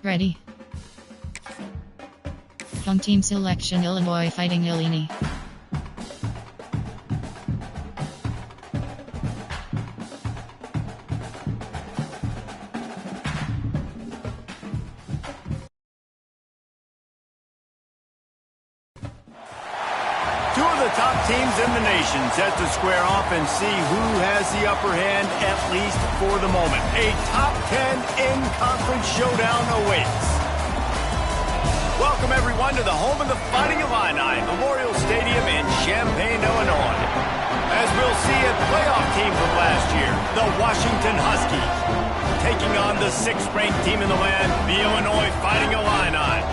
Ready. Home team selection: Illinois Fighting Illini. Two of the top teams in the nation set to square off and see who has the upper hand, at least for the moment. A top 10 in-conference showdown awaits. Welcome, everyone, to the home of the Fighting Illini, Memorial Stadium in Champaign, Illinois. As we'll see, a playoff team from last year, the Washington Huskies, taking on the 6th-ranked team in the land, the Illinois Fighting Illini.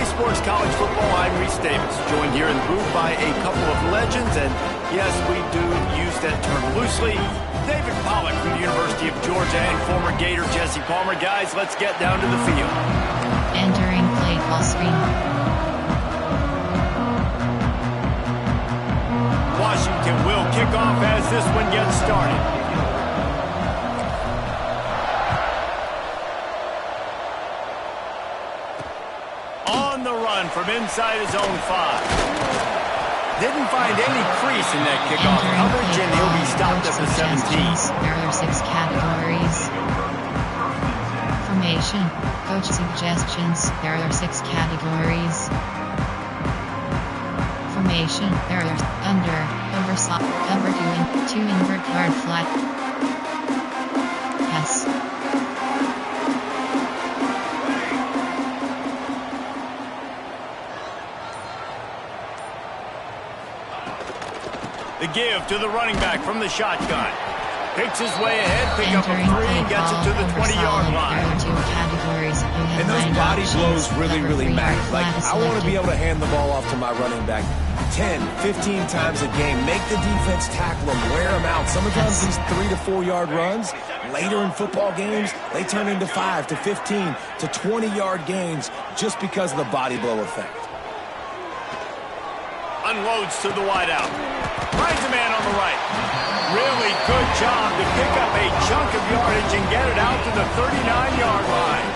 Sports College Football, I'm Reese Davis, joined here in the booth by a couple of legends, and yes, we do use that term loosely. David Pollack from the University of Georgia and former Gator Jesse Palmer. Guys, let's get down to the field. Entering play call screen. Washington will kick off as this one gets started. From inside his own 5. Didn't find any crease in that kickoff coverage, and he'll be stopped at the 17. There are 6 categories. Formation. Coach suggestions. There are 6 categories. Formation. There are under, overslot, cover 2 invert guard flat. Yes. The give to the running back from the shotgun. Picks his way ahead, pick up a 3, and gets it to the 20-yard line. And those body blows really matter. Like, I want to be able to hand the ball off to my running back 10, 15 times a game. Make the defense tackle them, wear them out. Sometimes these 3 to 4 yard runs, later in football games, they turn into 5 to 15 to 20-yard gains just because of the body blow effect. Unloads to the wideout. Finds a man on the right. Really good job to pick up a chunk of yardage and get it out to the 39-yard line.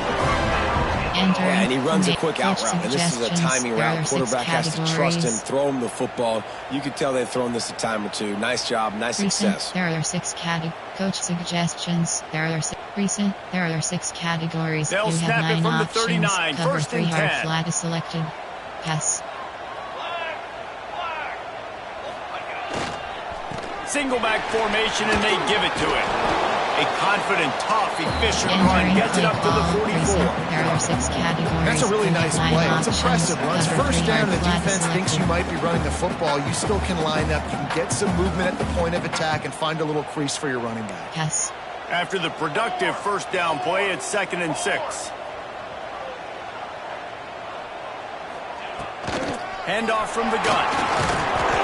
And he runs a quick out route, and this is a timing route. Quarterback has to trust him, throw him the football. You can tell they've thrown this a time or two. Nice job, nice success. There are 6 coach suggestions. There are 6 categories. They'll snap it from the 39. Cover First 3 and 10. hard flat is selected. Pass. Single back formation, and they give it to him. A confident, tough, efficient run gets it up to the 44. There are 6 categories. That's a really nice play. It's impressive. Once first down, the defense thinks you might be running the football. You still can line up. You can get some movement at the point of attack and find a little crease for your running back. Yes. After the productive first down play, it's 2nd and 6. Handoff from the gun.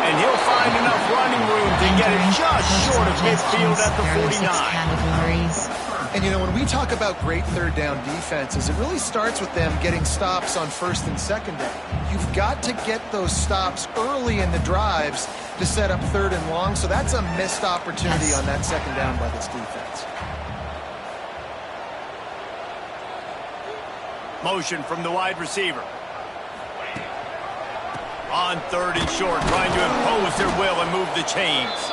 And he'll find enough running room to get it just short of midfield at the 49. And, you know, when we talk about great third down defenses, it really starts with them getting stops on 1st and 2nd down. You've got to get those stops early in the drives to set up 3rd and long, so that's a missed opportunity on that 2nd down by this defense. Motion from the wide receiver. On 3rd and short, trying to impose their will and move the chains.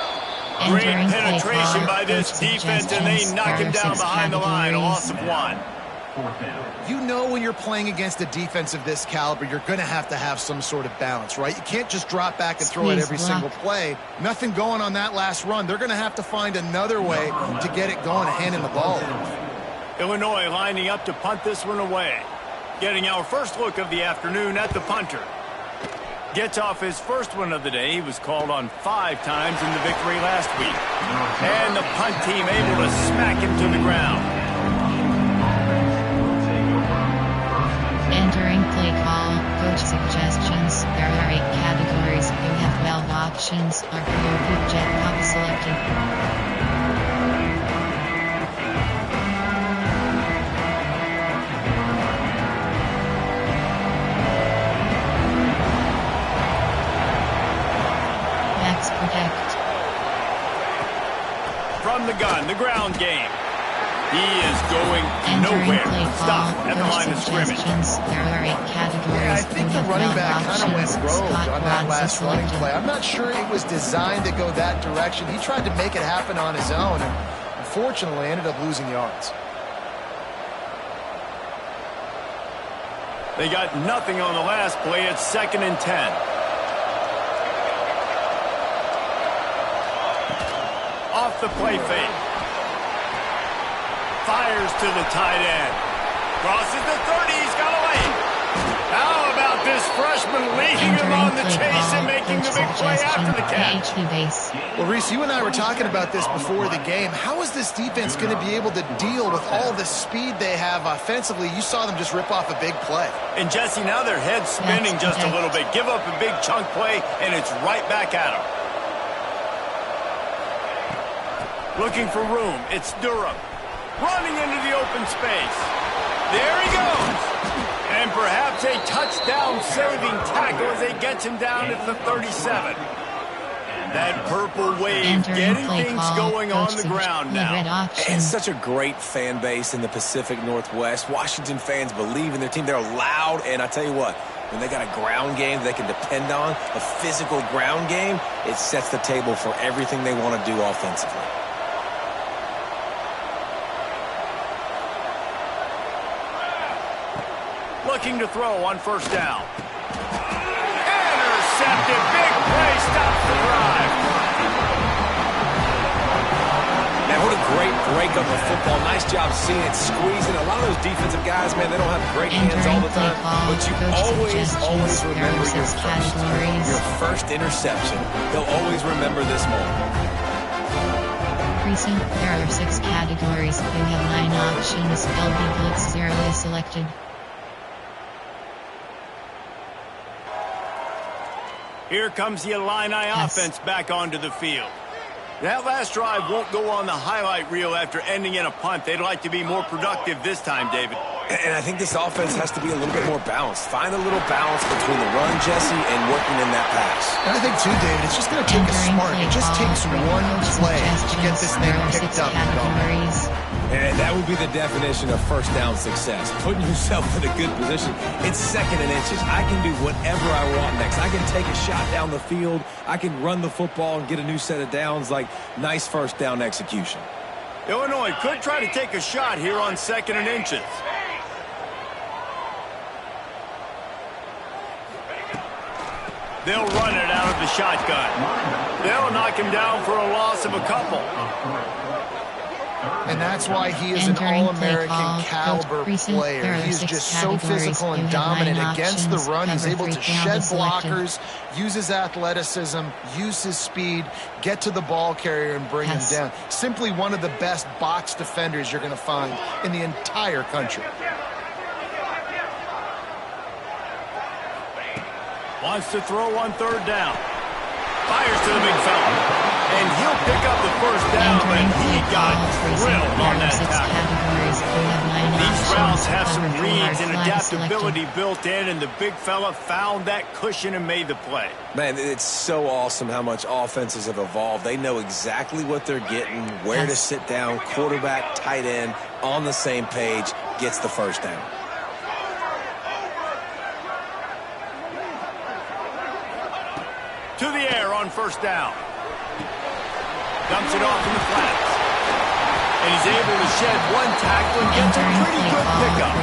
Great penetration by this defense, and they knock him down behind the line, a loss of 1. You know when you're playing against a defense of this caliber, you're going to have some sort of balance, right? You can't just drop back and throw it every single play. Nothing going on that last run. They're going to have to find another way to get it going and handing the ball off. Illinois lining up to punt this one away. Getting our first look of the afternoon at the punter. Gets off his first one of the day. He was called on 5 times in the victory last week. And the punt team able to smack him to the ground. Entering play call, coach suggestions. There are 8 categories. You have 12 options. RPO jet pop selected. From the gun, the ground game. He is going nowhere. Stop at the line of scrimmage. There are 8 categories. Yeah, I think the running back kind of went rogue on that last running play. I'm not sure it was designed to go that direction. He tried to make it happen on his own, and unfortunately ended up losing yards. They got nothing on the last play. It's 2nd and 10. Off the play fake. Fires to the tight end. Crosses the 30. He's got away. How about this freshman leading him on the chase and making the big play after the catch? Well, Reese, you and I were talking about this before the game. How is this defense going to be able to deal with all the speed they have offensively? You saw them just rip off a big play. And, Jesse, now their head's spinning just a little bit. Give up a big chunk play, and it's right back at them. Looking for room. It's Durham. Running into the open space. There he goes. And perhaps a touchdown-saving tackle as they get him down at the 37. That purple wave getting things going on the ground now. And such a great fan base in the Pacific Northwest. Washington fans believe in their team. They're loud, and I tell you what, when they got a ground game they can depend on, a physical ground game, it sets the table for everything they want to do offensively. Looking to throw on 1st down. Intercepted. Big play. Stops the drive. Man, what a great break of the football. Nice job seeing it, squeezing. A lot of those defensive guys, man, they don't have great hands all the time. But you always remember your first interception. They'll always remember this moment. Precinct, there are 6 categories. You have 9 options. LB Blitz 0 is selected. Here comes the Illini offense back onto the field. That last drive won't go on the highlight reel after ending in a punt. They'd like to be more productive this time, David. And I think this offense has to be a little bit more balanced. Find a little balance between the run, Jesse, and working in that pass. And I think, too, David, it's just going to take a spark. It just takes one play to get this thing picked up and going. And that would be the definition of first down success. Putting yourself in a good position. It's 2nd and inches. I can do whatever I want next. I can take a shot down the field. I can run the football and get a new set of downs. Like, nice first down execution. Illinois could try to take a shot here on 2nd and inches. They'll run it out of the shotgun. They'll knock him down for a loss of a couple. And that's why he is an All-American caliber player. He is just so physical and dominant against the run. He's able to shed blockers, use his athleticism, use his speed, get to the ball carrier and bring him down. Simply one of the best box defenders you're going to find in the entire country. Wants to throw on 3rd down. Fires to the big fella. And he'll pick up the first down, but he got drilled on that tackle. These routes have some reads and adaptability built in, and the big fella found that cushion and made the play. Man, it's so awesome how much offenses have evolved. They know exactly what they're getting, where to sit down, quarterback, tight end, on the same page, gets the first down. To the air on 1st down. Dumps it off in the flats. And he's able to shed one tackle and gets a pretty good pickup.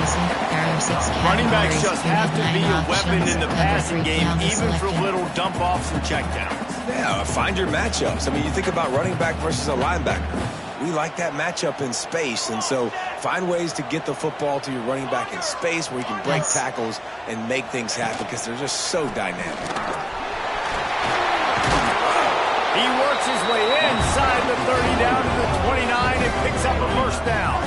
Running backs just have to be a weapon in the passing game, even for little dump-offs and checkdowns. Yeah, find your matchups. I mean, you think about running back versus a linebacker. We like that matchup in space, and so find ways to get the football to your running back in space where you can break tackles and make things happen because they're just so dynamic. He works his way inside the 30 down to the 29 and picks up a first down.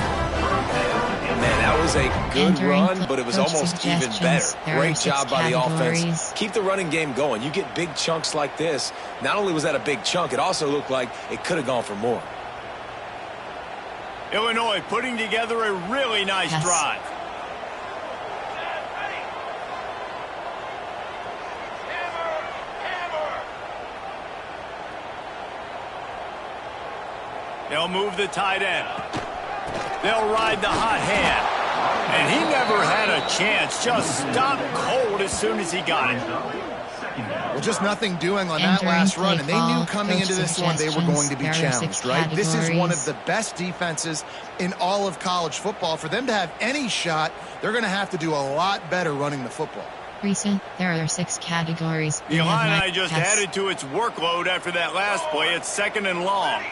Man, that was a good run, but it was almost even better. Great job by the offense. Keep the running game going. You get big chunks like this. Not only was that a big chunk, it also looked like it could have gone for more. Illinois putting together a really nice drive. They'll move the tight end. They'll ride the hot hand. And he never had a chance. Just stopped cold as soon as he got it. Well, just nothing doing on that last run, and they knew coming into this one they were going to be challenged, right? This is one of the best defenses in all of college football. For them to have any shot, they're going to have to do a lot better running the football. Recent, there are 6 categories. The Illini just added to its workload after that last play. It's 2nd and long.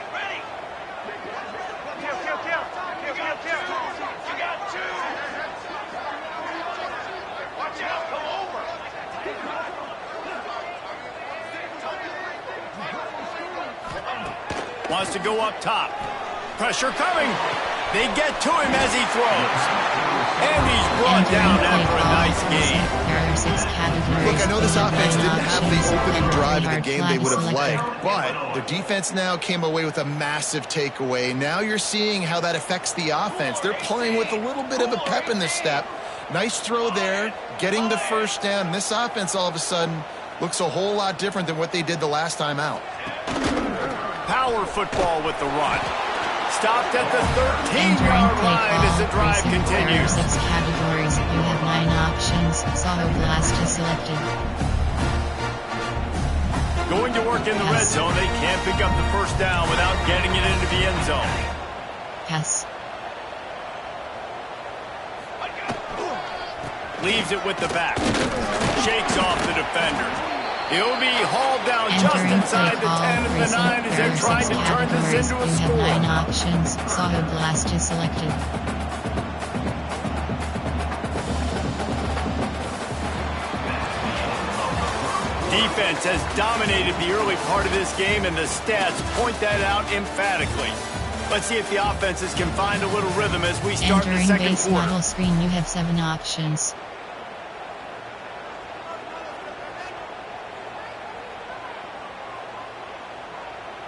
Wants to go up top. Pressure coming. They get to him as he throws. And he's brought down after a nice gain. There are 6 categories. Look, I know this offense didn't have the opening drive of the game they would have liked, but their defense now came away with a massive takeaway. Now you're seeing how that affects the offense. They're playing with a little bit of a pep in the step. Nice throw there, getting the first down. This offense all of a sudden looks a whole lot different than what they did the last time out. Power football with the run. Stopped at the 13-yard line as the drive continues. There are 6 categories. You have 9 options. Solo Blast is selected. Going to work in the red zone. They can't pick up the first down without getting it into the end zone. Pass. Leaves it with the back. Shakes off the defender. He'll be hauled down just inside the 10 of the 9 as they're trying to turn this into a score. You have 9 options. Solo Blast is selected. Defense has dominated the early part of this game, and the stats point that out emphatically. Let's see if the offenses can find a little rhythm as we start the second base quarter. model screen, you have 7 options.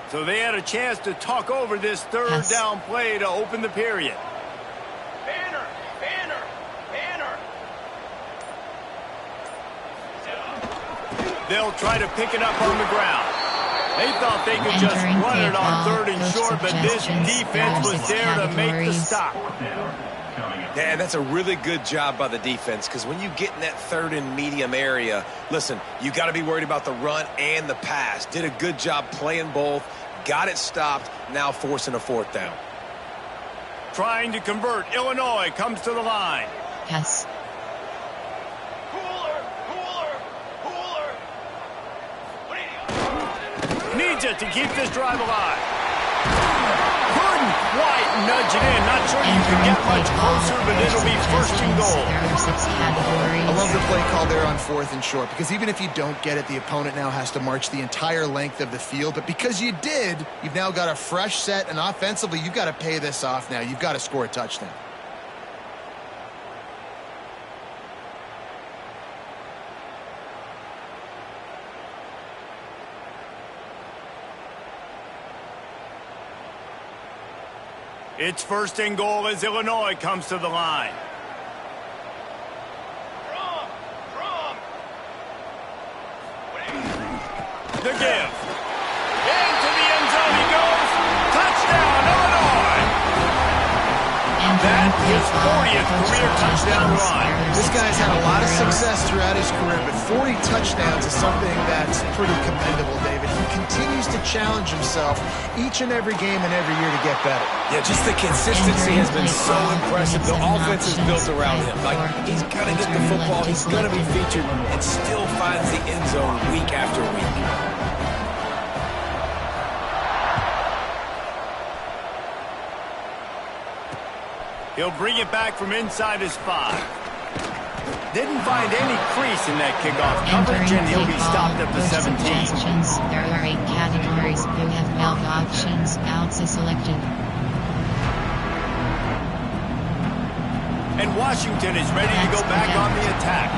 So they had a chance to talk over this third down play to open the period. Banner. They'll try to pick it up on the ground. They thought they could just run it on 3rd and short, but this defense was there to make the stop. Yeah, that's a really good job by the defense, because when you get in that 3rd and medium area, listen, you got to be worried about the run and the pass. Did a good job playing both, got it stopped, now forcing a 4th down. Trying to convert, Illinois comes to the line. Yes. Needs it to keep this drive alive. Couldn't quite nudge it in. Not sure you can get much closer, but it'll be 1st and goal. There are 6 categories. I love the play call there on 4th and short, because even if you don't get it, the opponent now has to march the entire length of the field. But because you did, you've now got a fresh set, and offensively, you've got to pay this off now. You've got to score a touchdown. It's 1st and goal as Illinois comes to the line. The give. Into the end zone he goes. Touchdown, Illinois. That is 40th career touchdown run. This guy's had a lot of success throughout his career, but 40 touchdowns is something that's pretty commendable, David. He continues to challenge himself each and every game and every year to get better. Yeah, just the consistency has been so impressive. The offense is built around him. Like, he's going to get the football, he's going to be featured, and still finds the end zone week after week. He'll bring it back from inside his 5. Didn't find any crease in that kickoff coverage, and he'll be stopped at the 17. There are 8 categories. You have 12 options. Outs is selected. And Washington is ready to go back on the attack.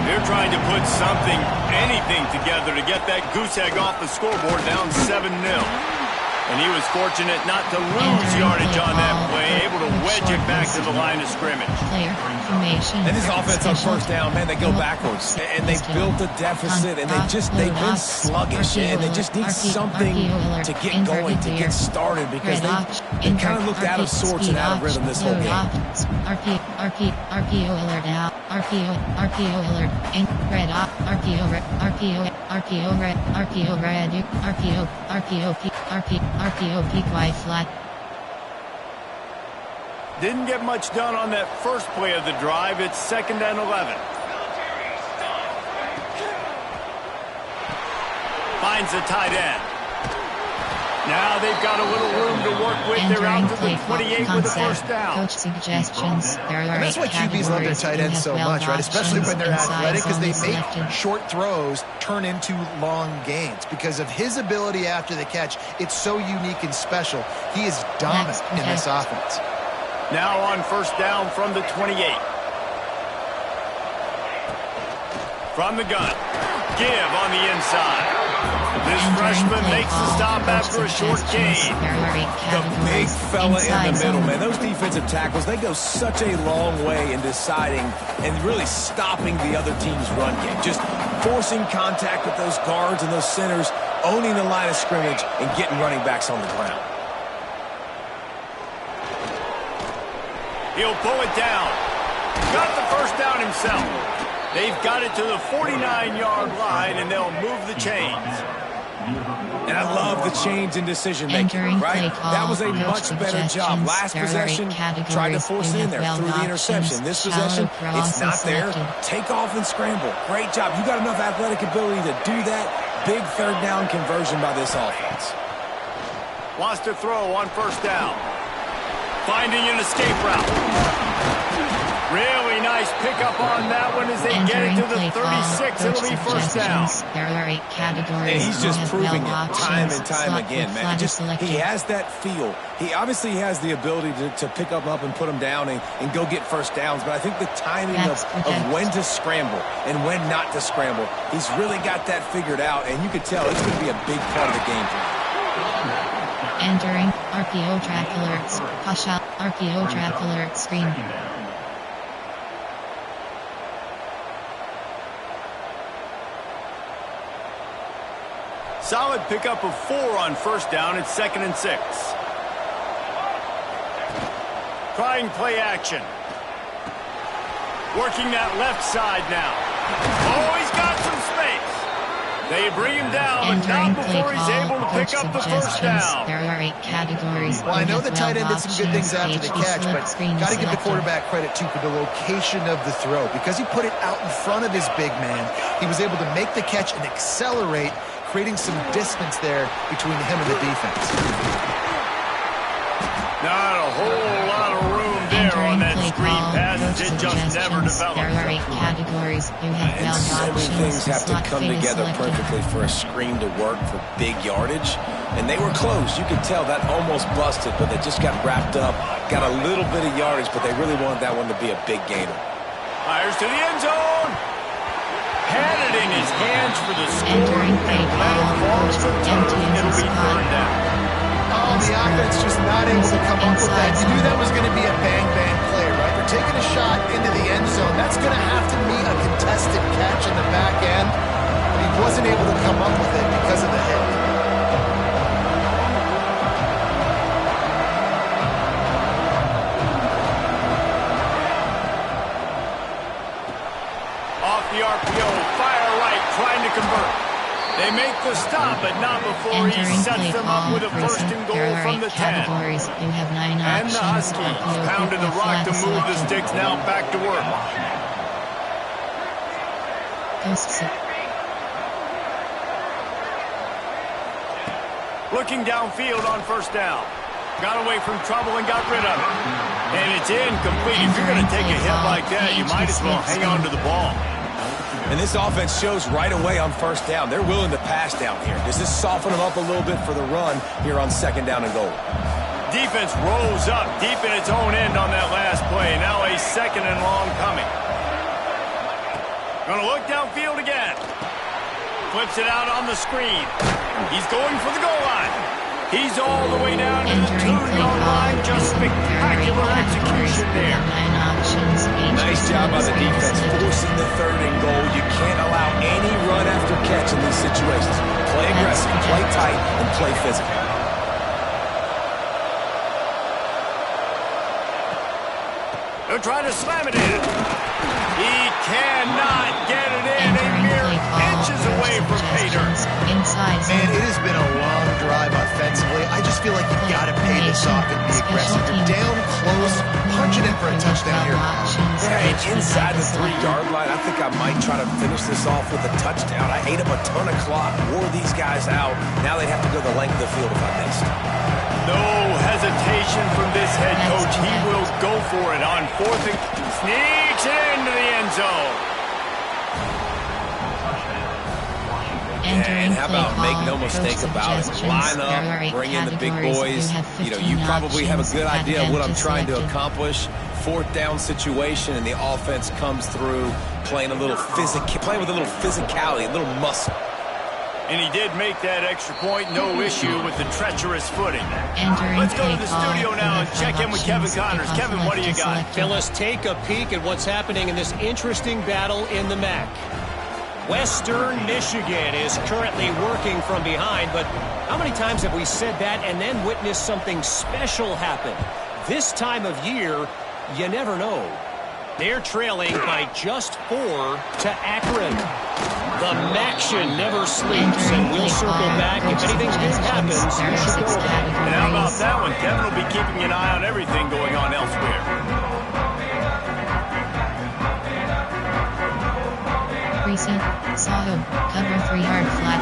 They're trying to put something, anything together to get that goose egg off the scoreboard down 7-0. And he was fortunate not to lose yardage on that play, able to wedge it back to the line of scrimmage. Player information. And this offense on first down, man, they go backwards. And they've built a deficit, and they've been sluggish, and they just need something to get going, to get started, because they kind of looked out of sorts and out of rhythm this whole game. RPO alert out. RPO alert. Red up. RPO red. RPO red. RPO peak Y flat. Didn't get much done on that first play of the drive. It's 2nd and 11. Finds the tight end. Now they've got a little room to work with. They're out to the 28 with the first down. Coach suggestions. And that's why QBs love their tight ends so much, right? Especially when they're athletic, because they make short throws turn into long gains. Because of his ability after the catch, it's so unique and special. He is dominant in this offense. Now on first down from the 28. From the gun. Give on the inside. This freshman makes the stop after a short gain. The big fella in the middle, man. Those defensive tackles, they go such a long way in deciding and really stopping the other team's run game. Just forcing contact with those guards and those centers, owning the line of scrimmage, and getting running backs on the ground. He'll pull it down. Got the first down himself. They've got it to the 49-yard line, and they'll move the chains. And I love the change in decision-making, right? That was a much better job. Last possession, tried to force it in there through the interception. This possession, it's not there. Take off and scramble. Great job. You got enough athletic ability to do that. Big third down conversion by this offense. Wants to throw on first down. Finding an escape route. Really nice pickup on that one as they get it to the 36. It'll be first down. There are 8 categories. And he's just proving it time and time again, man. He has that feel. He obviously has the ability to pick up and put them down and go get first downs. But I think the timing of when to scramble and when not to scramble, he's really got that figured out. And you can tell it's going to be a big part of the game plan. Entering RPO track alerts. Push out RPO track alert screen. Solid pickup of 4 on first down. It's 2nd and 6. Trying play action. Working that left side now. Oh, he's got some space. They bring him down, but not before he's able to pick up the first down. There are 8 categories. Well, I know the tight end did some good things after the catch, but got to give the quarterback credit, too, for the location of the throw. Because he put it out in front of his big man, he was able to make the catch and accelerate, creating some distance there between him and the defense. Not a whole lot of room there on that screen pass. It just never developed. There are 8 categories. You have And so many things have to come together perfectly for a screen to work for big yardage. And they were close. You could tell that almost busted, but they just got wrapped up, got a little bit of yardage, but they really wanted that one to be a big gainer. Fires to the end zone. Had it in his hands for the score. Entering play call. Coach It'll be third down. Oh, the offense just not able to come up with that. You knew that was going to be a bang-bang play, right? They're taking a shot into the end zone. That's going to have to be a contested catch in the back end. But he wasn't able to come up with it because of the hit. Off the RPO, fire right, trying to convert. They make the stop, but not before he sets them up with a first and goal from the 10. You have 9 and the Huskies pounded the rock to move the sticks, now back to work. Looking downfield on first down. Got away from trouble and got rid of it. And it's incomplete. If you're going to take a hit like that, you might as well hang on to the ball. And this offense shows right away on first down. They're willing to pass down here. Does this soften them up a little bit for the run here on 2nd down and goal? Defense rolls up deep in its own end on that last play. Now a 2nd and long coming. Gonna look downfield again. Flips it out on the screen. He's going for the goal line. He's all the way down to the 2-yard line. Just spectacular execution there. Nice job by the defense, forcing the 3rd and goal. You can't allow any run after catch in these situations. Play aggressive, play tight, and play physical. They'll try to slam it in. He cannot get it in. A mere inches away from pay dirt. Man, it has been a long drive offensively. I just feel like you've got to pay this off and be aggressive. You're down close, punch it in for a touchdown here. Yeah, inside the 3-yard line, I think I might try to finish this off with a touchdown. I ate up a ton of clock, wore these guys out. Now they'd have to go the length of the field if I missed. No hesitation from this head coach. He will go for it on 4th and sneaks it into the end zone. And how about make no mistake about it? Line up, bring in the big boys. You know, you probably have a good idea of what I'm trying to accomplish. 4th down situation, and the offense comes through playing with a little physicality, a little muscle. And he did make that extra point, no issue with the treacherous footing. Let's go to the studio now and check in with Kevin Connors. Kevin, what do you got? Phyllis, take a peek at what's happening in this interesting battle in the MAC. Western Michigan is currently working from behind, but how many times have we said that and then witnessed something special happen? This time of year, you never know. They're trailing by just 4 to Akron. The Maction never sleeps, and we'll circle back. If anything good happens, you should go ahead. And how about that one? Kevin will be keeping an eye on everything going on elsewhere. Precinct, Saho, cover 3-yard flat.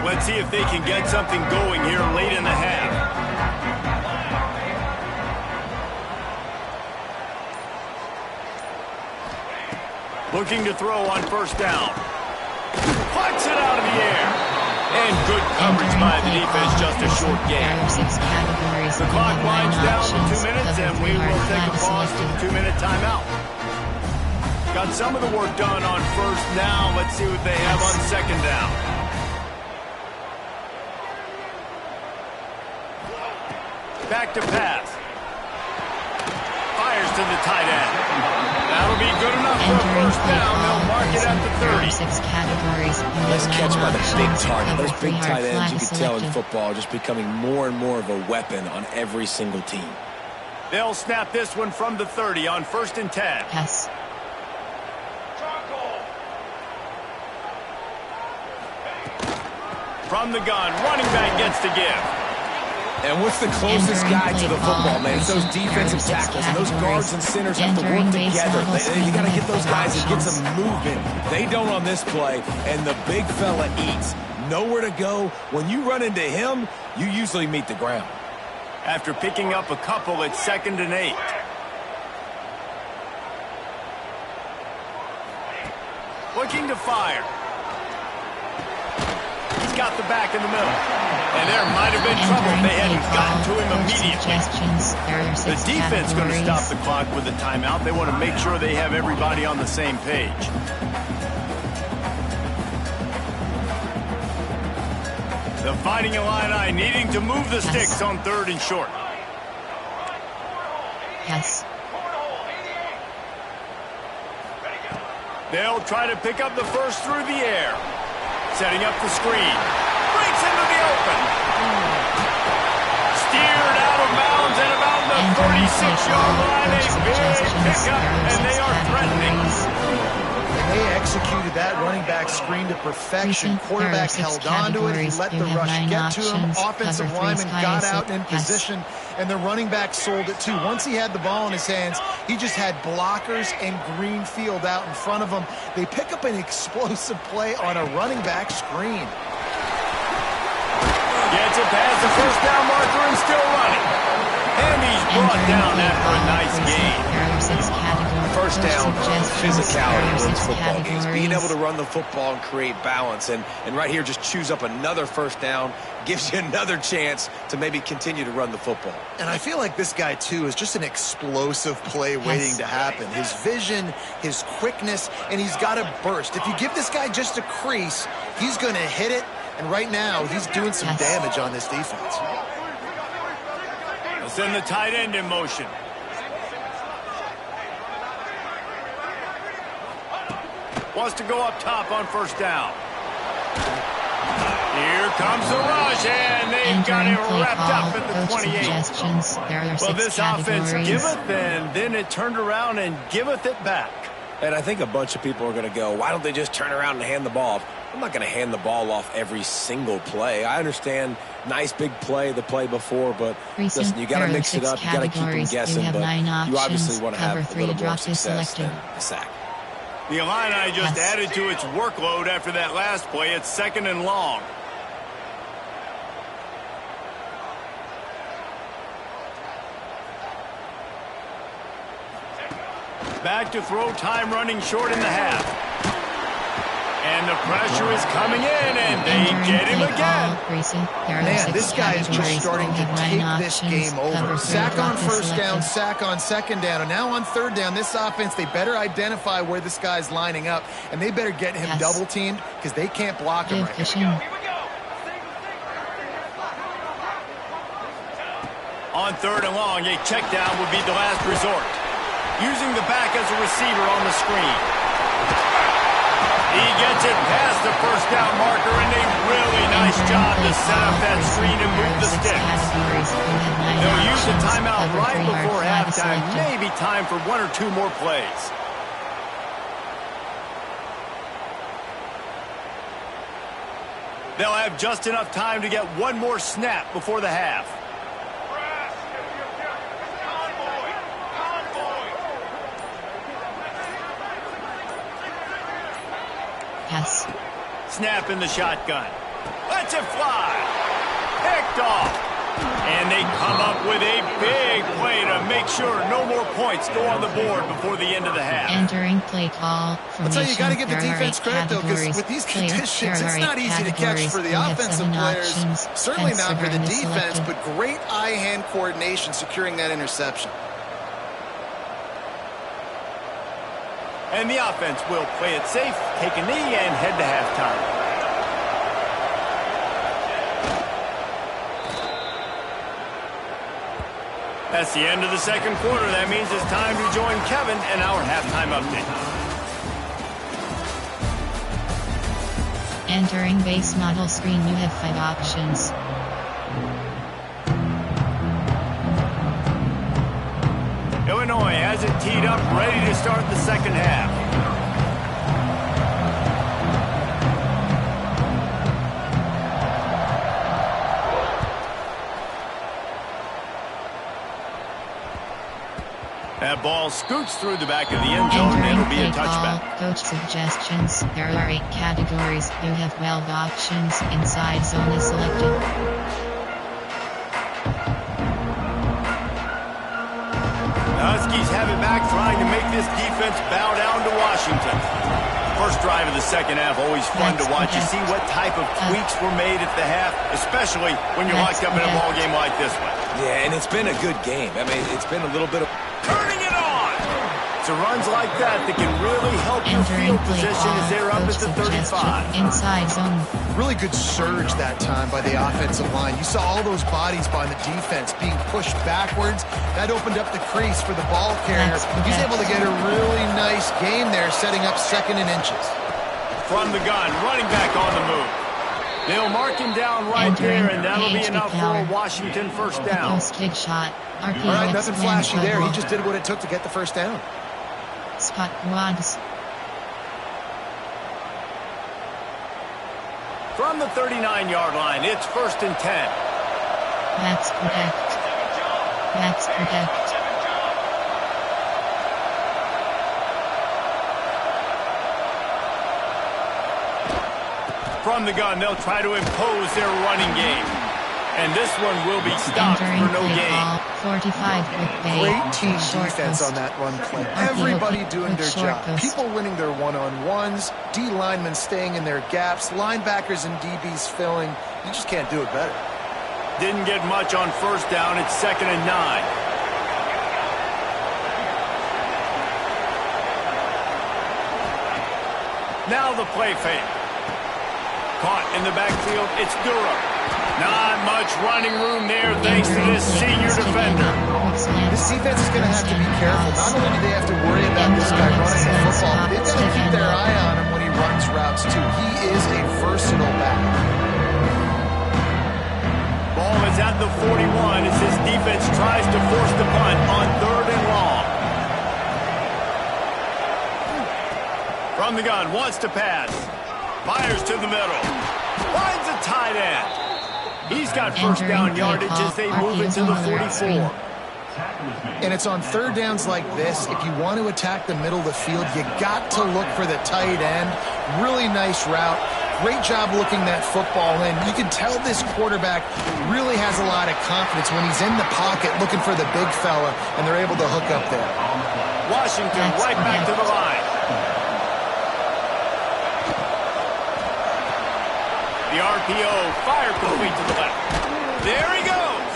Let's see if they can get something going here late in the half. Looking to throw on 1st down. Puts it out of the air. And good coverage by the defense, just a short game. The clock winds down to 2 minutes, and we will take a pause for the 2-minute timeout. Got some of the work done on 1st down. Let's see what they have on 2nd down. Back to pass. Fires to the tight end. That'll be good enough for a 1st down. They'll mark it at the 30. Nice catch by the big target. Those big tight ends, you can tell in football, are just becoming more and more of a weapon on every single team. They'll snap this one from the 30 on 1st and 10. Yes. From the gun, running back gets to give. And what's the closest guy to the football, man? It's those defensive tackles, and those guards and centers have to work together. You got to get those guys and get some movement. They don't on this play, and the big fella eats. Nowhere to go. When you run into him, you usually meet the ground. After picking up a couple, it's 2nd and 8. Looking to fire. He's got the back in the middle. And there might have been trouble if they hadn't gotten to him immediately. The defense going to stop the clock with a timeout. They want to make sure they have everybody on the same page. The Fighting Illini needing to move the sticks on 3rd and short. Yes. They'll try to pick up the 1st through the air. Setting up the screen. Breaks into the open. Steered out of bounds at about the 36-yard line. A big pickup, and they are threatening. They executed that running back screen to perfection. Quarterback held on to it. He let the rush get to him. Offensive lineman got out in position, and the running back sold it too. Once he had the ball in his hands, he just had blockers and green field out in front of him. They pick up an explosive play on a running back screen. Gets it past the 1st down marker and still running. And he's brought down after a nice gain. 1st down, physicality wins football games. Being able to run the football and create balance. And right here, just choose up another 1st down. Gives you another chance to maybe continue to run the football. And I feel like this guy, too, is just an explosive play waiting to happen. His vision, his quickness, and he's got a burst. If you give this guy just a crease, he's going to hit it, And right now, he's doing some damage on this defense. Let's send the tight end in motion. Wants to go up top on first down. Here comes the rush, and they've got it wrapped up at the 28. Well, this offense giveth, and then it turned around and giveth it back. And I think a bunch of people are going to go, why don't they just turn around and hand the ball off? I'm not going to hand the ball off every single play. I understand nice big play the play before, but listen, you got to mix it up. You got to keep them guessing, but you obviously want to have a little more success than a sack. The Illini just added to its workload after that last play. It's 2nd and long. Back to throw, time running short in the half. And the pressure is coming in, and they get him again. Man, this guy is just starting to take this game over. Sack on first down, sack on second down, and now on third down, this offense, they better identify where this guy's lining up, and they better get him double-teamed because they can't block him right now. On 3rd and long, a check down would be the last resort. Using the back as a receiver on the screen. He gets it past the first down marker, and a really nice job to set up that screen and move the sticks. They'll use the timeout right before halftime. Maybe time for 1 or 2 more plays. They'll have just enough time to get 1 more snap before the half. Yes. Snap in the shotgun. Lets it fly. Picked off. And they come up with a big play to make sure no more points go on the board before the end of the half. Entering play call. I'll tell you, you got to give the defense credit, though, because with these conditions, it's not easy to catch for the offensive players. Certainly not for the defense, but great eye-hand coordination securing that interception. And the offense will play it safe, take a knee, and head to halftime. That's the end of the second quarter. That means it's time to join Kevin and our halftime update. Entering base model screen, you have 5 options. Illinois has it teed up, ready to start the second half. That ball scoots through the back of the end zone, and it'll be a touchback. Coach suggestions. There are 8 categories. You have 12 options. Inside zone is selected. Huskies have it back, trying to make this defense bow down to Washington. First drive of the second half, always fun to watch. You see what type of tweaks were made at the half, especially when you're locked up in a ball game like this one. Yeah, and it's been a good game. I mean, it's been a little bit of... Turning it on! So runs like that can really help your field position as they're up at the 35. Inside zone. Really good surge that time by the offensive line. You saw all those bodies by the defense being pushed backwards. That opened up the crease for the ball carrier. He's able to get a really nice game there, setting up 2nd and inches. From the gun, running back on the move. They'll mark him down right there, and that'll be enough for a Washington first down. Kick shot. All right, nothing flashy there. He just did what it took to get the first down. Scott Wads. From the 39-yard line, it's 1st and 10. Max protect. Max protect. From the gun, they'll try to impose their running game. And this one will be stopped for no gain. 45 Great team defense on that run play. Everybody doing their job. People winning their one-on-ones, D linemen staying in their gaps, linebackers and DBs filling. You just can't do it better. Didn't get much on first down. It's 2nd and 9. Now the play fake. Caught in the backfield, it's Durham. Not much running room there thanks to this senior defender. This defense is going to have to be careful. Not only do they have to worry about this guy running the football, but they've got to keep their eye on him when he runs routes too. He is a versatile back. Ball is at the 41 as his defense tries to force the punt on 3rd and long. From the gun, wants to pass. Fires to the middle. Finds a tight end. He's got first down yardage as they move into the 44. And it's on 3rd downs like this. If you want to attack the middle of the field, you got to look for the tight end. Really nice route. Great job looking that football in. You can tell this quarterback really has a lot of confidence when he's in the pocket looking for the big fella, and they're able to hook up there. Washington right back to the line. The RPO fired complete to the left. There he goes.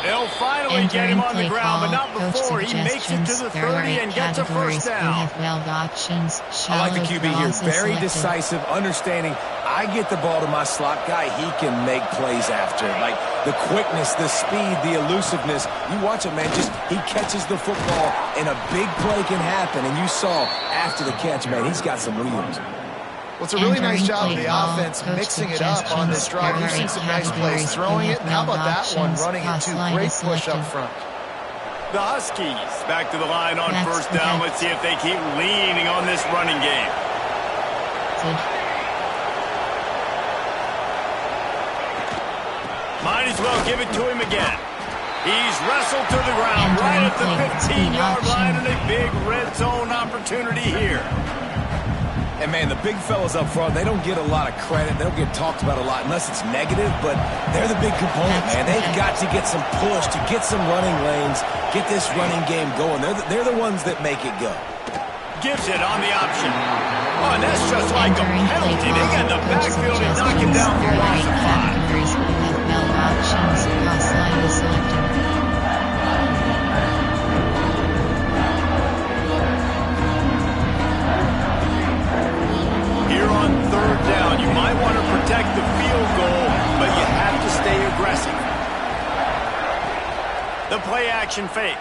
They'll finally get him on the ground, but not before he makes it to the 30 and gets a first down. I like the QB here. Very decisive, understanding. I get the ball to my slot guy. He can make plays after. Like the quickness, the speed, the elusiveness. You watch it, man. Just he catches the football, and a big play can happen. And you saw after the catch, man, he's got some wheels. Well, it's a really nice job of the offense mixing it up on this drive. You've seen some nice plays throwing it. And how about that one, running it too? Great push up front. The Huskies back to the line on first down. Let's see if they keep leaning on this running game. Might as well give it to him again. He's wrestled to the ground right at the 15-yard line, and a big red zone opportunity here. And, man, the big fellas up front, they don't get a lot of credit. They don't get talked about a lot unless it's negative, but they're the big component, man. They've got to get some push, to get some running lanes, get this running game going. They're the ones that make it go. Gives it on the option. Oh, and that's just like a penalty. They got the backfield and knock him down for a loss of 5. Here on 3rd down, you might want to protect the field goal, but you have to stay aggressive. The play action fake.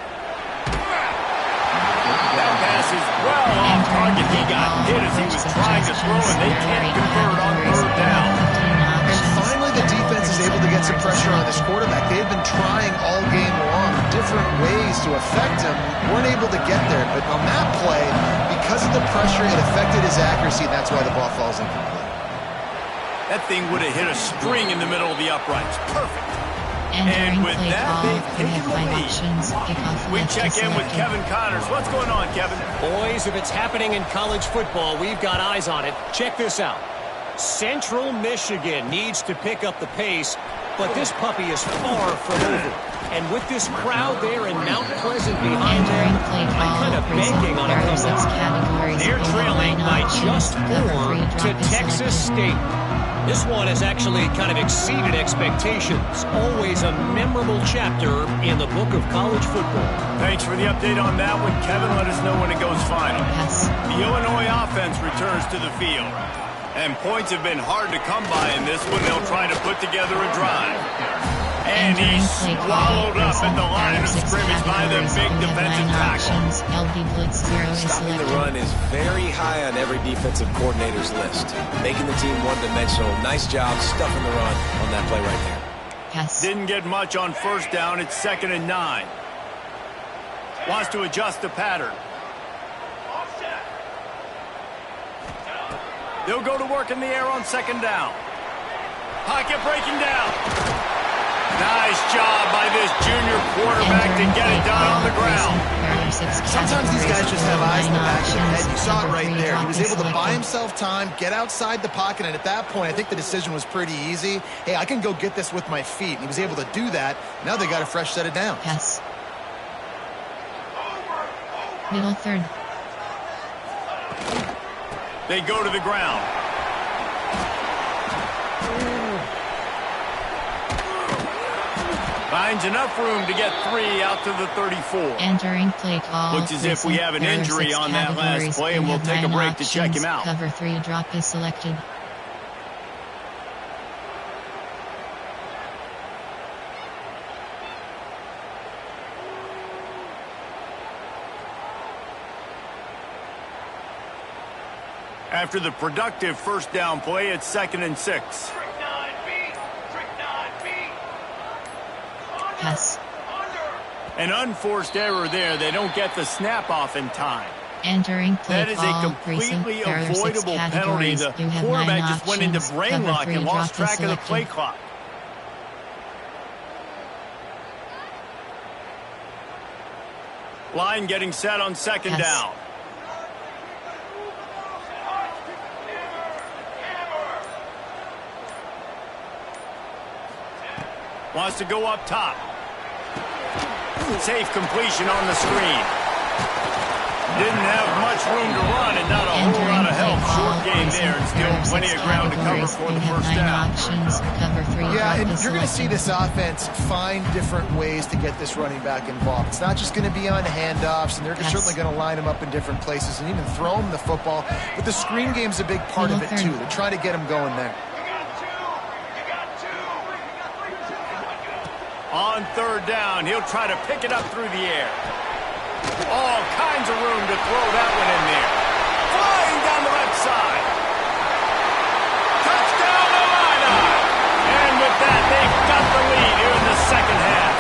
That pass is well off target. He got hit as he was trying to throw, and they can't convert on 3rd down. And finally, the defense is able to get some pressure on this quarterback. They've been trying all game long different ways to affect him. Weren't able to get there, but on that play, because of the pressure, it affected his accuracy, and that's why the ball falls incomplete. That thing would have hit a string in the middle of the uprights. Perfect. And with that, they've taken the lead. We check in with Kevin Connors. What's going on, Kevin? Boys, if it's happening in college football, we've got eyes on it. Check this out. Central Michigan needs to pick up the pace, but this puppy is far from over. And with this crowd there in Mount Pleasant behind them, I'm kind of banking on a comeback. They're trailing by just 4 to Texas State. This one has actually kind of exceeded expectations. Always a memorable chapter in the book of college football. Thanks for the update on that one, Kevin. Let us know when it goes final. The Illinois offense returns to the field. And points have been hard to come by in this one. They'll try to put together a drive. And he's swallowed up at the line of scrimmage by the big defensive tackle. Stopping the run is very high on every defensive coordinator's list. Making the team one-dimensional. Nice job stuffing the run on that play right there. Yes. Didn't get much on first down. It's 2nd and 9. Wants to adjust the pattern. They'll go to work in the air on 2nd down. Pocket breaking down. Nice job by this junior quarterback to get it done on the ground. Sometimes these guys just have eyes in the back of their head. You saw it right there. He was able to buy himself time, get outside the pocket, and at that point, I think the decision was pretty easy. Hey, I can go get this with my feet. And he was able to do that. Now they got a fresh set of downs. Yes. Middle 3rd. They go to the ground. Finds enough room to get 3 out to the 34. Entering play call. Looks as if we have an injury on that last play, and we'll take a break to check him out. Cover 3 drop is selected. After the productive first down play, it's 2nd and 6. Pass. An unforced error there. They don't get the snap off in time. Entering play That is a completely avoidable penalty. The quarterback just went into brain lock and lost track of the play clock. Line getting set on 2nd down. Wants to go up top. Safe completion on the screen. Didn't have much room to run and not a whole lot of help. Short game there and still plenty of ground to cover for the first down. Yeah, and you're going to see this offense find different ways to get this running back involved. It's not just going to be on handoffs, and they're certainly going to line him up in different places and even throw him the football. But the screen game's a big part of it, too. They're trying to get him going there. On 3rd down, he'll try to pick it up through the air. All kinds of room to throw that one in there. Flying down the left side. Touchdown, Illini! And with that, they've got the lead here in the 2nd half.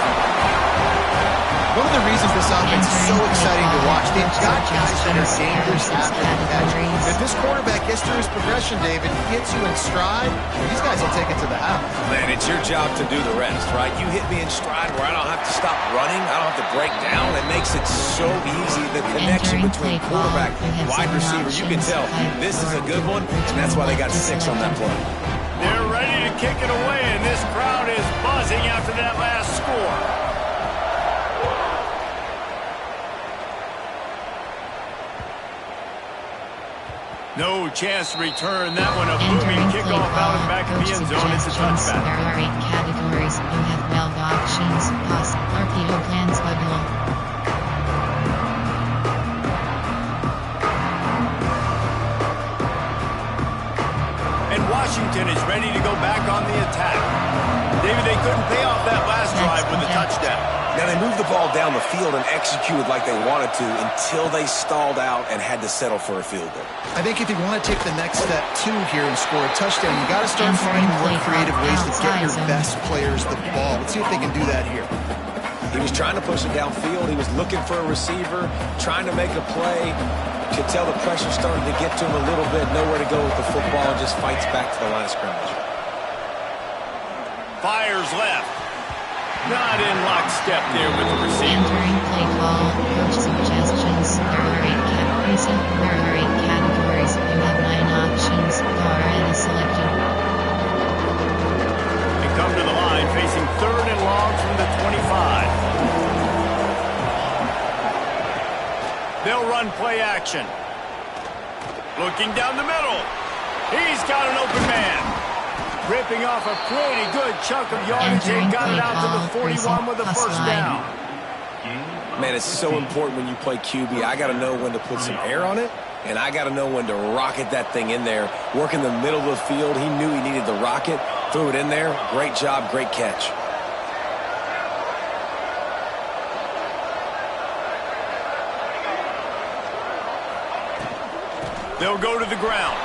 One of the reasons this offense is so exciting to watch, they've got guys that are dangerous after the catch. If this quarterback gets through his progression, David, gets you in stride, these guys will take it to the house. Man, it's your job to do the rest, right? You hit me in stride where I don't have to stop running. I don't have to break down. It makes it so easy. The connection between quarterback and wide receiver, you can tell this is a good one, and that's why they got 6 on that play. They're ready to kick it away, and this crowd is buzzing after that last score. No chance to return that one. A booming kickoff out and back in the end zone. It's a touchback. There are 8 categories. You have weld options, pass, RPO plans, bubble. And Washington is ready to go back on the attack. David, they couldn't pay off that last drive with a touchdown. Now, they moved the ball down the field and executed like they wanted to until they stalled out and had to settle for a field goal. I think if you want to take the next step, too, here and score a touchdown, you got to start finding more creative ways to get your best players the ball. Let's see if they can do that here. He was trying to push it downfield. He was looking for a receiver, trying to make a play. You could tell the pressure started to get to him a little bit. Nowhere to go with the football and just fights back to the line of scrimmage. Fires left. Not in lockstep there with the receiver. Entering play call, coach suggestions. There are 8 categories. You have 9 options. Already selected. They come to the line facing 3rd and long from the 25. They'll run play action. Looking down the middle. He's got an open man. Ripping off a pretty good chunk of yardage. They got it out to the 41 with the first down. Man, it's so important when you play QB. I got to know when to put some air on it, and I got to know when to rocket that thing in there. Work in the middle of the field. He knew he needed the rocket. Threw it in there. Great job, great catch. They'll go to the ground.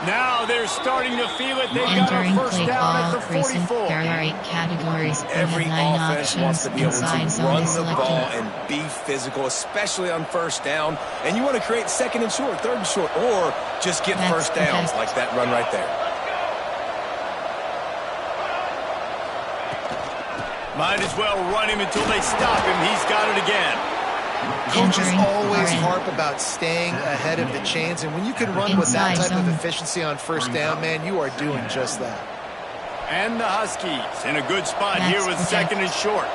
Now they're starting to feel it. They've got a first down at the 44. There are 8 categories. Every offense wants to be able to run the ball and be physical, especially on first down. And you want to create 2nd and short, 3rd and short, or just get first downs like that run right there. Might as well run him until they stop him. He's got it again. Coaches always harp about staying ahead of the chains, and when you can run with that type of efficiency on first down, man, you are doing just that. And the Huskies in a good spot here with 2nd and short.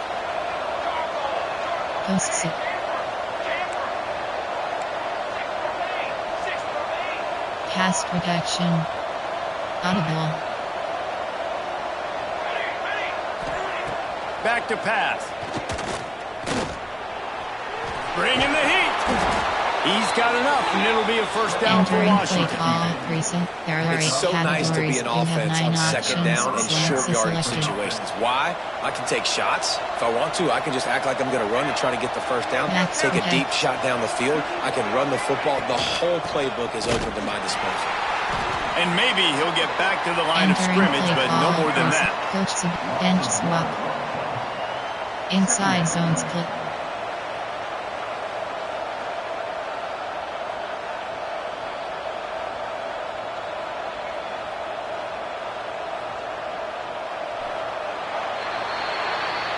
Pass protection. Audible. Back to pass. Bringing the heat. He's got enough, and it'll be a first down for Washington. It's so nice to be an offense on second down in short yardage situations. Why? I can take shots. If I want to, I can just act like I'm going to run and try to get the first down. Take a deep shot down the field. I can run the football. The whole playbook is open to my disposal. And maybe he'll get back to the line of scrimmage, but no more than that. Coach to bench swap. Inside zone split.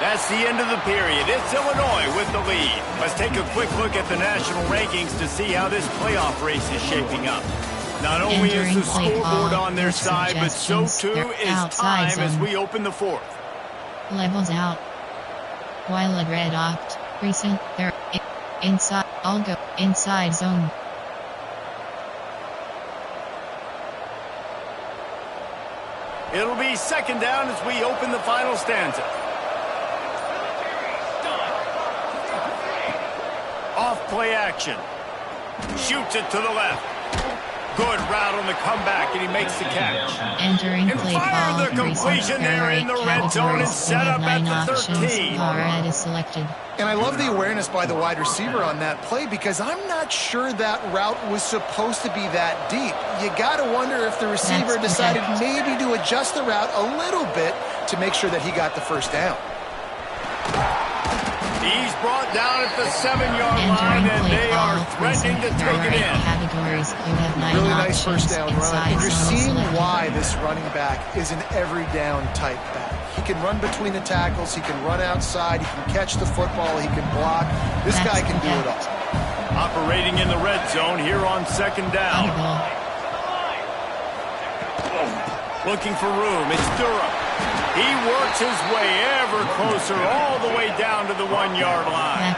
That's the end of the period. It's Illinois with the lead. Let's take a quick look at the national rankings to see how this playoff race is shaping up. Not only is the scoreboard on their side, but so too is time as we open the fourth. Levels out. While at red opt, recent, there, inside, I'll go, inside zone. It'll be second down as we open the final stanza. Off play action. Shoots it to the left. Good route on the comeback, and he makes the catch. Entering and play fire call. the completion there in the red zone and set up at the 13. Red is selected. And I love the awareness by the wide receiver on that play because I'm not sure that route was supposed to be that deep. You got to wonder if the receiver decided maybe to adjust the route a little bit to make sure that he got the first down. He's brought down at the 7-yard line, and they are threatening to take it in. Really nice first down run. And you're seeing why this running back is an every down type back. He can run between the tackles. He can run outside. He can catch the football. He can block. This guy can do it all. Operating in the red zone here on second down. Looking for room. It's Durham. He works his way ever closer all the way down to the 1-yard line.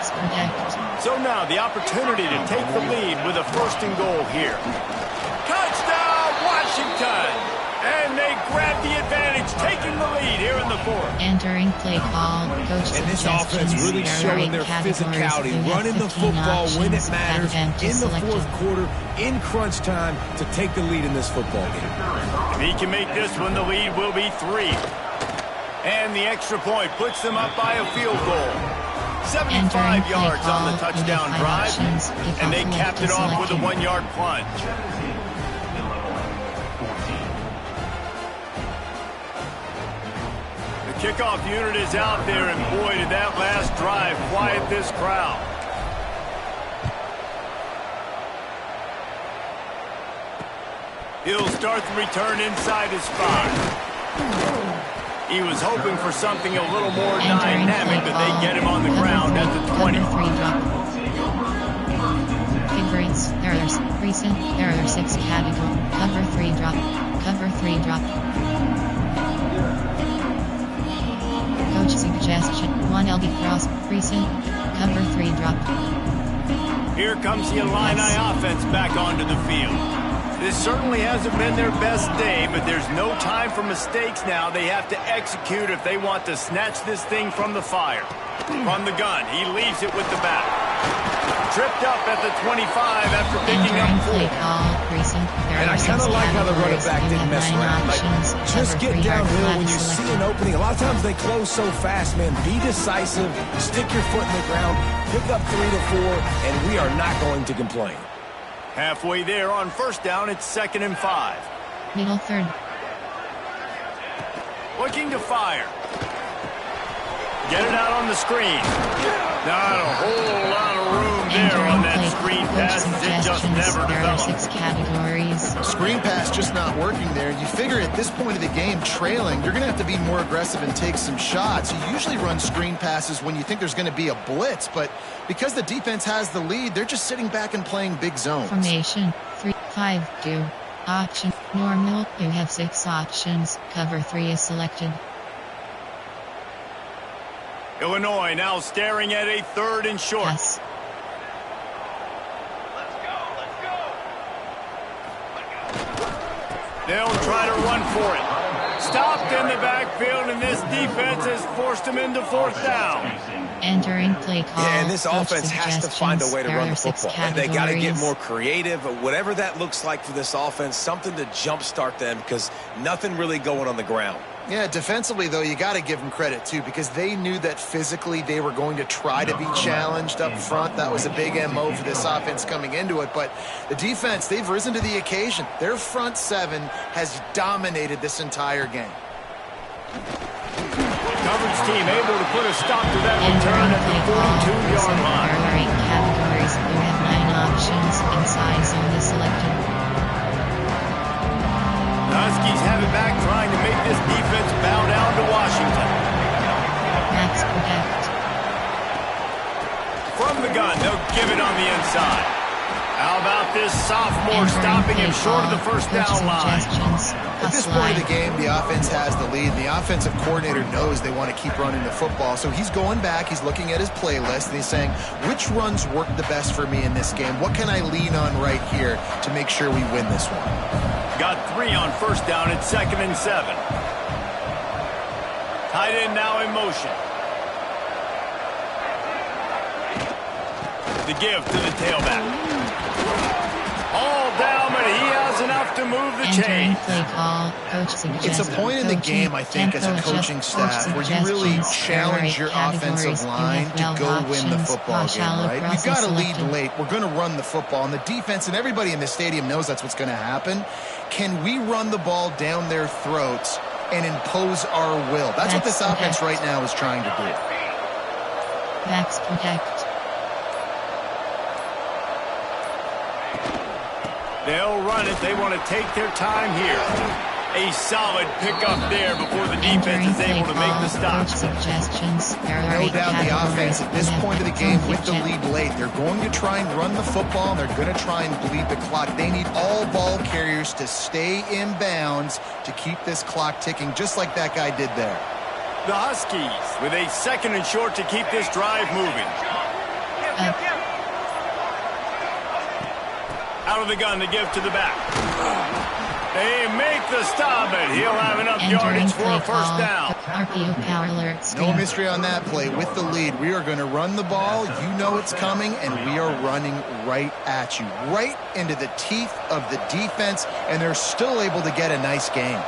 So now the opportunity to take the lead with a first and goal here. Touchdown, Washington! And they grab the advantage, taking the lead here in the fourth. Entering play call. Coach and this offense really showing their physicality, running the football when it matters, in the fourth quarter, in crunch time, to take the lead in this football game. If he can make this one, the lead will be 3. And the extra point puts them up by a field goal. 75 yards on the touchdown drive, and they capped it off with a 1-yard plunge. The kickoff unit is out there, and boy, did that last drive quiet this crowd. He'll start the return inside his 5. He was hoping for something a little more dynamic, but they get him on the ground at the 20. Favorites, there are 6 category. Cover 3 drop. Cover 3 drop. Coach suggestion. 1 LB cross. Recent. Cover 3 drop. Here comes the Illini offense back onto the field. This certainly hasn't been their best day, but there's no time for mistakes now. They have to execute if they want to snatch this thing from the fire. From the gun, he leaves it with the back. Tripped up at the 25 after picking up 4. And I kind of like how the running back didn't mess around. Like, just get downhill when you see an opening. A lot of times they close so fast, man. Be decisive, stick your foot in the ground, pick up 3 to 4, and we are not going to complain. Halfway there on first down, it's 2nd and 5. Middle third. Looking to fire. Get it out on the screen. Not a whole lot of room there on that screen pass. It just never developed. 6 categories. Screen pass just not working there. You figure at this point of the game, trailing, you're going to have to be more aggressive and take some shots. You usually run screen passes when you think there's going to be a blitz, but because the defense has the lead, they're just sitting back and playing big zones. Formation 3-5-2. Option normal. You have 6 options. Cover 3 is selected. Illinois now staring at a 3rd and short. Yes. They'll try to run for it. Stopped in the backfield, and this defense has forced him into fourth down. Entering play call. Yeah, and this offense has to find a way to run the football. And they got to get more creative. Whatever that looks like for this offense, something to jumpstart them because nothing really going on the ground. Yeah, defensively, though, you got to give them credit, too, because they knew that physically they were going to try to be challenged up front. That was a big MO for this offense coming into it. But the defense, they've risen to the occasion. Their front seven has dominated this entire game. Coverage team able to put a stop to that return at the 42-yard line. There are 8 categories. You have 9 options. Inside zone is selected. The Huskies have it back, trying to make this defense bow down to Washington. Max protect. From the gun, they'll give it on the inside. How about this sophomore stopping him short of the first down line? At this point of the game, the offense has the lead. The offensive coordinator knows they want to keep running the football. So he's going back, he's looking at his playlist, and he's saying, which runs work the best for me in this game? What can I lean on right here to make sure we win this one? Got 3 on first down at 2nd and 7. Tight end now in motion. The give to the tailback. All down, but he has enough to move the chain. It's a point in the game, I think, as a coaching staff where you really challenge your offensive line to go win the football game, right? We've got to lead late. We're going to run the football, and the defense and everybody in the stadium knows that's what's going to happen. Can we run the ball down their throats and impose our will? That's what this offense right now is trying to do. Max protect. They'll run it. They want to take their time here. A solid pickup there before the defense is able to make the stop. No doubt the offense at this point of the game with the lead late, they're going to try and run the football, and they're going to try and bleed the clock. They need all ball carriers to stay in bounds to keep this clock ticking, just like that guy did there. The Huskies with a 2nd and short to keep this drive moving. Out of the gun to give to the back. They make the stop, and he'll have enough yardage for a first down. No mystery on that play. With the lead, we are going to run the ball. You know it's coming, and we are running right at you, right into the teeth of the defense, and they're still able to get a nice game.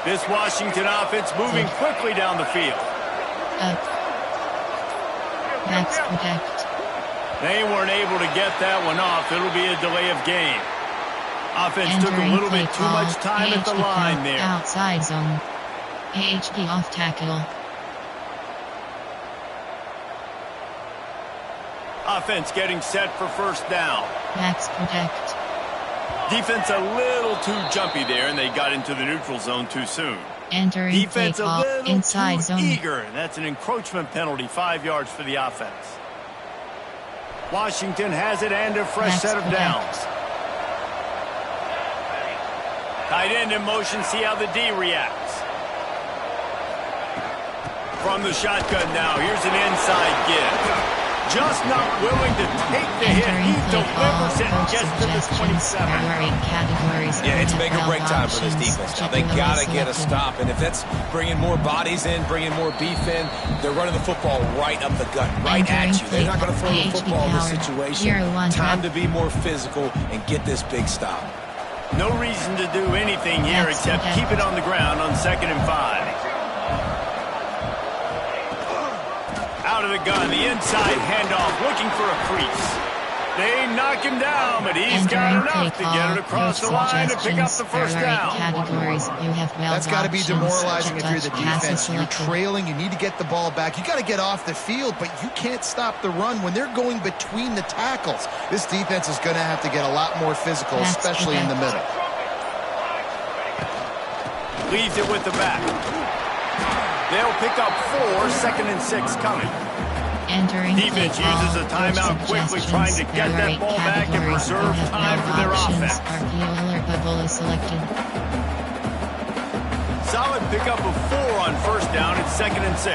This Washington offense moving quickly down the field. Max protect. They weren't able to get that one off. It'll be a delay of game. Offense took a little bit too much time at the line there. Outside zone. AHD off tackle. Offense getting set for first down. Max protect. Defense a little too jumpy there, and they got into the neutral zone too soon. Entering defense a little inside too zone. eager. That's an encroachment penalty, 5 yards for the offense. Washington has it and a fresh set of downs. Tight end in motion, see how the D reacts. From the shotgun now, here's an inside give. Just not willing to take the hit. He delivers it and gets to the 27. Yeah, it's make or break time for this defense. Now, they got to get a stop. And if that's bringing more bodies in, bringing more beef in, they're running the football right up the gut, right at you. They're not going to throw the football in this situation. Time to be more physical and get this big stop. No reason to do anything here except keep it on the ground on 2nd and 5. Out of the gun, the inside handoff, looking for a crease. They knock him down, but he's got enough to get it across the line to pick up the first down. That's got to be demoralizing if you're the defense. You're trailing, you need to get the ball back. You got to get off the field, but you can't stop the run when they're going between the tackles. This defense is going to have to get a lot more physical, especially in the middle. Leaves it with the back. They'll pick up 4, 2nd and 6 coming. Defense uses a timeout quickly, trying to get that ball back and preserve time for their offense. Solid pickup of 4 on first down at 2nd and 6.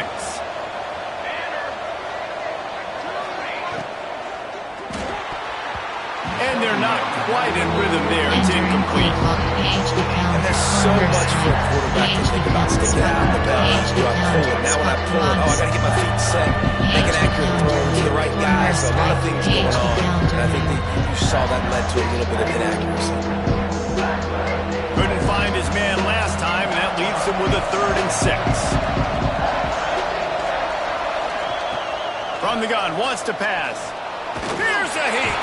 And they're not quite in rhythm there. It's incomplete. And there's so much for a quarterback back and think about sticking it out in the bell. Do I pull it? Now when I pull it, I got to get my feet set, make an accurate throw to the right guy. So a lot of things going on, and I think that you saw that led to a little bit of inaccuracy. Couldn't find his man last time, and that leaves him with a 3rd and 6. From the gun, wants to pass. Here's a heat.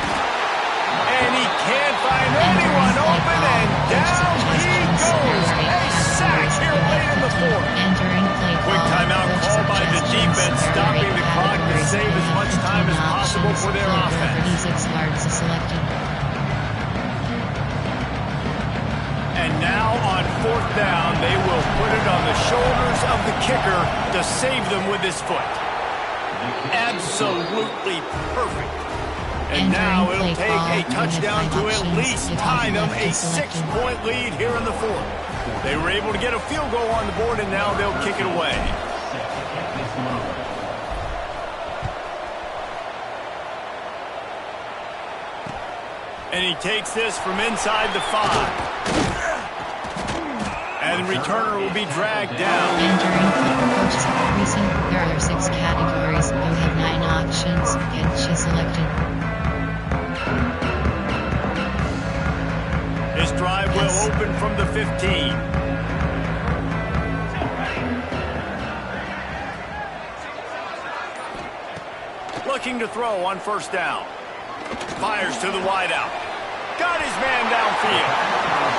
And he can't find anyone open, and down he goes. A sack here late in the 4th. Quick timeout called by the defense, stopping the clock to save as much time as possible for their offense. And now on 4th down, they will put it on the shoulders of the kicker to save them with his foot. Absolutely perfect. And now it'll take a touchdown to at least tie them a 6-point lead here in the 4th. They were able to get a field goal on the board, and now they'll kick it away. And he takes this from inside the 5. And the returner will be dragged down. There are 6 categories. You have 9 options. Get selected. His drive will open from the 15. Looking to throw on 1st down. Fires to the wideout. Got his man downfield.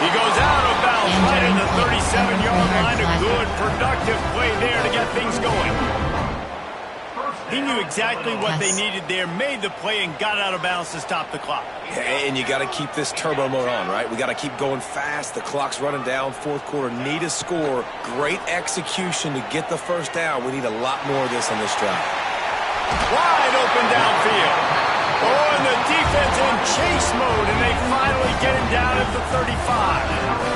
He goes out of bounds right in the 37-yard line. A good, productive play there to get things going. He knew exactly what they needed there, made the play, and got out of bounds to stop the clock. And you got to keep this turbo mode on, right? We got to keep going fast. The clock's running down. 4th quarter, need a score. Great execution to get the 1st down. We need a lot more of this on this drive. Wide open downfield. Oh, and the defense in chase mode, and they finally get him down at the 35.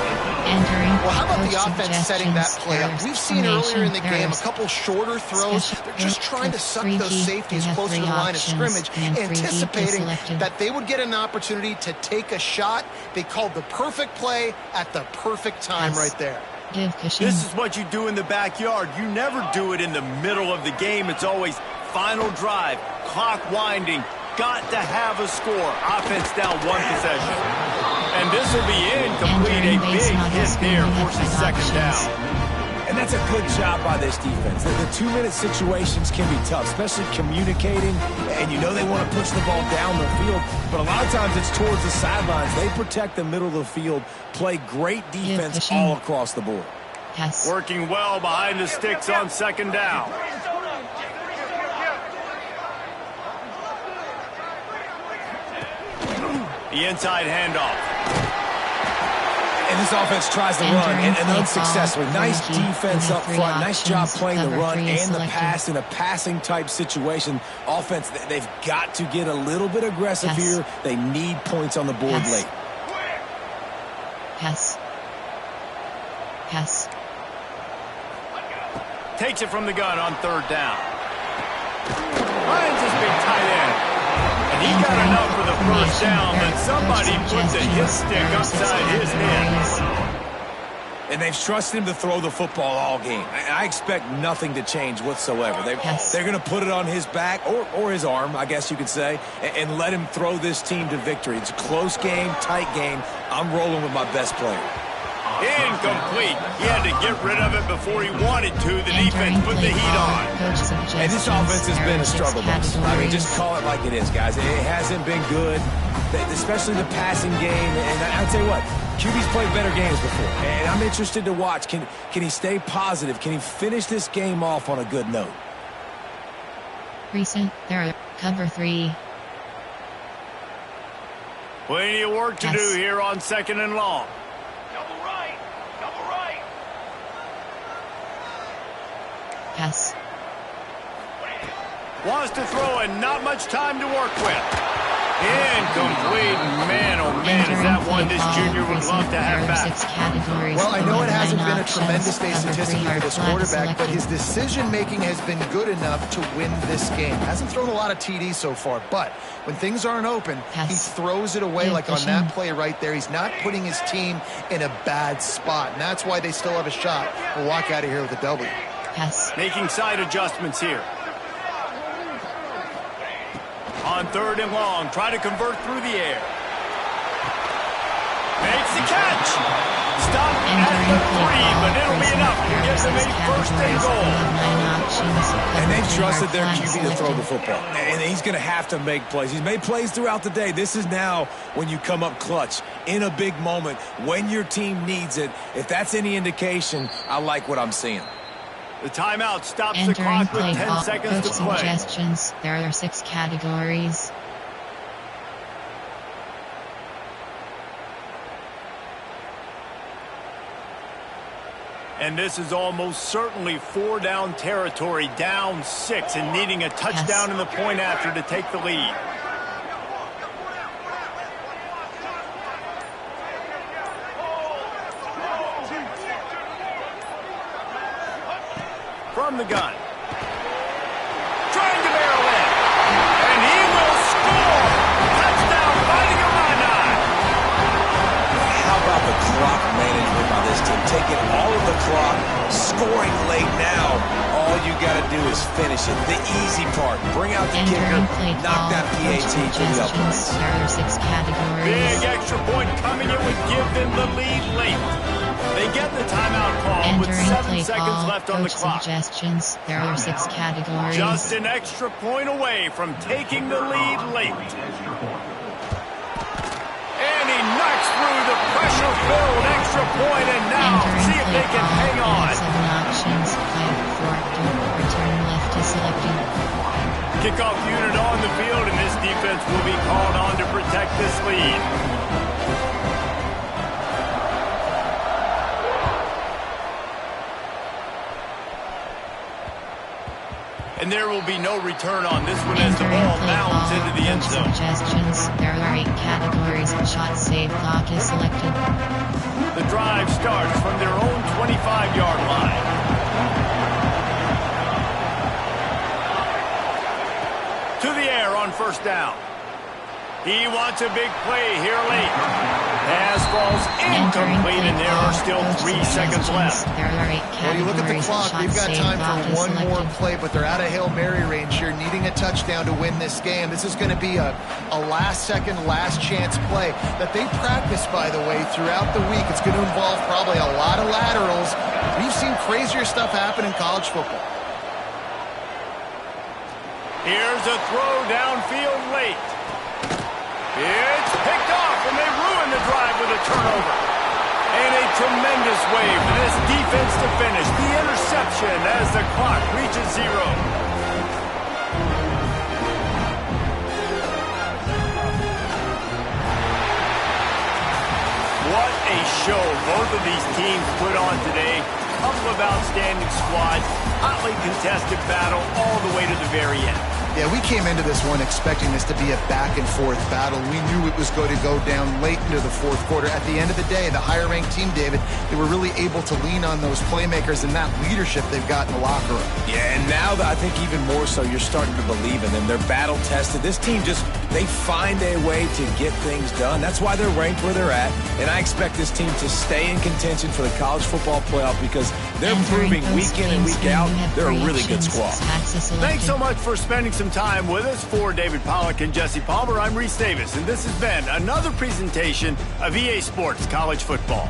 Well, how about the offense setting that play up? We've seen earlier in the game a couple shorter throws. They're just trying to suck those safeties closer to the line of scrimmage, anticipating that they would get an opportunity to take a shot. They called the perfect play at the perfect time right there. This is what you do in the backyard. You never do it in the middle of the game. It's always final drive, clock winding. Got to have a score. Offense down 1 possession. And this will be incomplete. A big hit there forces 2nd down. And that's a good job by this defense. The 2-minute situations can be tough, especially communicating. And you know they want to push the ball down the field. But a lot of times it's towards the sidelines. They protect the middle of the field, play great defense all across the board. Working well behind the sticks on 2nd down. The inside handoff. And this offense tries to run and unsuccessfully. Nice defense up front. Nice job playing the run and the pass in a passing type situation. Offense, they've got to get a little bit aggressive here. They need points on the board late. Pass. Takes it from the gun on 3rd down. Finds his big tight end. And he got enough for the 1st down, but somebody put the hit stick upside his head. And they've trusted him to throw the football all game. I expect nothing to change whatsoever. They're going to put it on his back, or his arm, I guess you could say, and let him throw this team to victory. It's a close game, tight game. I'm rolling with my best player. Incomplete. He had to get rid of it before he wanted to. The defense put the heat on. And this offense has been a struggle bus. I mean, just call it like it is, guys. It hasn't been good, especially the passing game. And I'll tell you what, QB's played better games before. And I'm interested to watch. Can he stay positive? Can he finish this game off on a good note? There are cover 3. Plenty of work to do here on 2nd and long. Pass. Wants to throw and not much time to work with. Incomplete. Man, oh man, is that one this junior would love to have back. Well, I know it hasn't been a tremendous day statistically for this quarterback, but his decision-making has been good enough to win this game. Hasn't thrown a lot of TDs so far, but when things aren't open, he throws it away like on that play right there. He's not putting his team in a bad spot, and that's why they still have a shot to walk out of here with a W. Making side adjustments here. On 3rd and long, try to convert through the air. Makes the catch. Stop at the 3, but it'll be enough to get them a 1st and goal. And they trusted their QB to throw the football. And he's going to have to make plays. He's made plays throughout the day. This is now when you come up clutch in a big moment when your team needs it. If that's any indication, I like what I'm seeing. The timeout stops the clock with 10 seconds to play. Suggestions. There are 6 categories. And this is almost certainly 4-down territory, down 6 and needing a touchdown in the point after to take the lead. From the gun. Trying to barrel in. And he will score. Touchdown, fighting Illini. How about the clock management by this team? Taking all of the clock, scoring late now. All you got to do is finish it. The easy part. Bring out the kicker, knock that PAT to the uprights. There are 6 categories. Big extra point coming. It would give them the lead late. They get the timeout call with 7 seconds left on the clock. Suggestions. There are 6 categories. Just an extra point away from taking the lead late. And he knocks through the pressure-filled extra point, and now see if they can hang on. 7 options. 5, 4, 2, return left is selected. Kickoff unit on the field, and this defense will be called on to protect this lead. And there will be no return on this one as the ball bounds into the end zone. Suggestions. There are 8 categories. Shot save clock is selected. The drive starts from their own 25-yard line. To the air on 1st down. He wants a big play here late. Pass falls incomplete, and there are still 3 seconds left. Well, you look at the clock, we've got time for one more play, but they're out of Hail Mary range here, needing a touchdown to win this game. This is going to be a last-second, last-chance play that they practice, by the way, throughout the week. It's going to involve probably a lot of laterals. We've seen crazier stuff happen in college football. Here's a throw downfield late. It's picked off, and they ruin the drive with a turnover. And a tremendous way for this defense to finish. The interception as the clock reaches 0. What a show both of these teams put on today. Couple of outstanding squads, hotly contested battle all the way to the very end. Yeah, we came into this one expecting this to be a back-and-forth battle. We knew it was going to go down late into the 4th quarter. At the end of the day, the higher-ranked team, David, they were really able to lean on those playmakers and that leadership they've got in the locker room. Yeah, and now I think even more so, you're starting to believe in them. They're battle-tested. This team they find a way to get things done. That's why they're ranked where they're at, and I expect this team to stay in contention for the college football playoff because they're proving week in and week out they're a really good squad. Thanks so much for spending some time with us. For David Pollack and Jesse Palmer, I'm Reese Davis, and this has been another presentation of EA Sports College Football.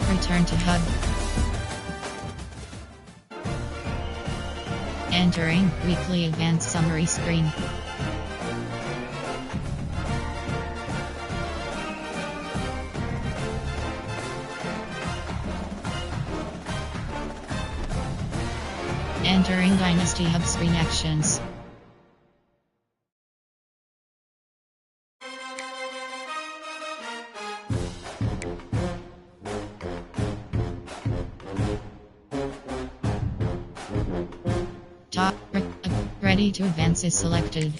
Return to hub. Entering weekly advanced summary screen. Entering Dynasty Hub screen actions. Top ready to advance is selected.